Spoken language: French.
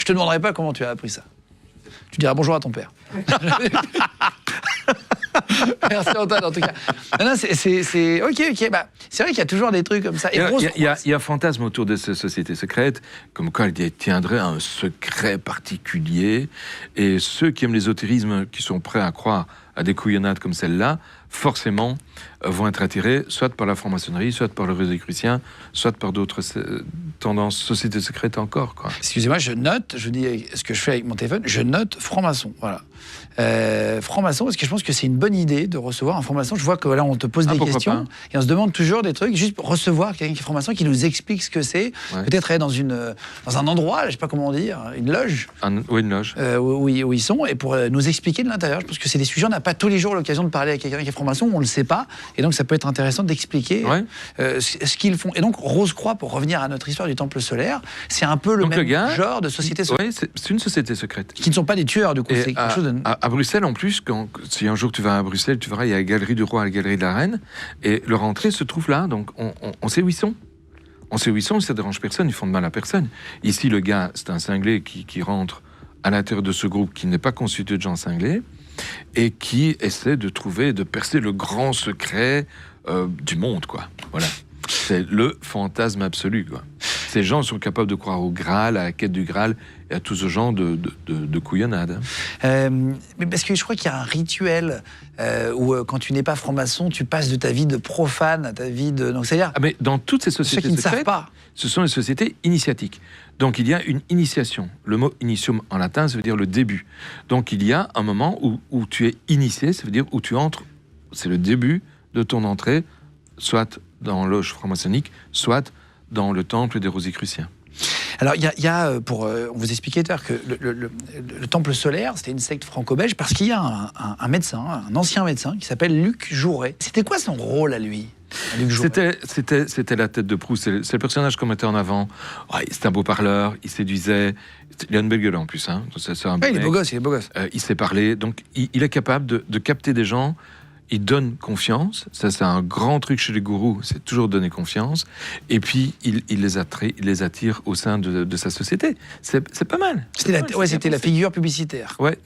Je te demanderai pas comment tu as appris ça. Tu diras bonjour à ton père. Merci Antoine, en tout cas. Non, c'est ok. Bah, c'est vrai qu'il y a toujours des trucs comme ça. Il y a un fantasme autour de ces sociétés secrètes, comme quoi elles détiendraient un secret particulier. Et ceux qui aiment l'ésotérisme, qui sont prêts à croire à des couillonnades comme celle-là, forcément vont être attirés soit par la franc-maçonnerie, soit par le Rosicrucien, soit par d'autres tendances sociétés secrètes encore, quoi. Excusez-moi, je note, je dis ce que je fais avec mon téléphone, je note franc-maçon, voilà. Franc-maçon, parce que je pense que c'est une bonne idée de recevoir un franc-maçon. Je vois que là, on te pose des questions et on se demande toujours des trucs, juste pour recevoir quelqu'un qui est franc-maçon, qui nous explique ce que c'est. Ouais. Peut-être aller dans un endroit, je sais pas comment dire, une loge. Oui, une loge. Où ils sont, et pour nous expliquer de l'intérieur. Je pense que c'est des sujets, on n'a pas tous les jours l'occasion de parler avec quelqu'un qui est franc-maçon, on le sait pas, et donc ça peut être intéressant d'expliquer ce qu'ils font. Et donc Rose-Croix, pour revenir à notre histoire du Temple solaire, c'est un peu le même genre de société secrète. Oui, c'est une société secrète. Qui ne sont pas des tueurs, du coup. C'est quelque chose de... À Bruxelles, en plus, si un jour tu vas à Bruxelles, tu verras, il y a la galerie du roi et la galerie de la reine, et leur entrée se trouve là, donc on sait où ils sont. On sait où ils sont, ça ne dérange personne, ils font de mal à personne. Ici, le gars, c'est un cinglé qui rentre à l'intérieur de ce groupe qui n'est pas constitué de gens cinglés, et qui essaie de trouver, de percer le grand secret du monde, quoi. Voilà. C'est le fantasme absolu, quoi. Ces gens sont capables de croire au Graal, à la quête du Graal et à tout ce genre de couillonnade. Mais parce que je crois qu'il y a un rituel où quand tu n'es pas franc-maçon, tu passes de ta vie de profane à ta vie de... Donc, c'est-à-dire... mais dans toutes ces sociétés secrètes, ne savent pas. Ce sont les sociétés initiatiques. Donc il y a une initiation. Le mot initium en latin, ça veut dire le début. Donc il y a un moment où tu es initié, ça veut dire où tu entres, c'est le début de ton entrée, soit dans loge franc-maçonnique, soit dans le temple des Rosicruciens. Alors, il y a on vous expliquait tout à l'heure que le Temple solaire, c'était une secte franco-belge, parce qu'il y a un médecin, un ancien médecin, qui s'appelle Luc Jouret. C'était quoi son rôle à lui ? C'était la tête de proue, c'est le personnage qu'on mettait en avant. Ouais, c'était un beau parleur, il séduisait, il a une belle gueule en plus. Hein. Il est beau gosse, il sait parler, donc il est capable de capter des gens. Il donne confiance, ça c'est un grand truc chez les gourous, c'est toujours donner confiance, et puis il les attire au sein de sa société. C'est pas mal. C'était la figure publicitaire. Ouais.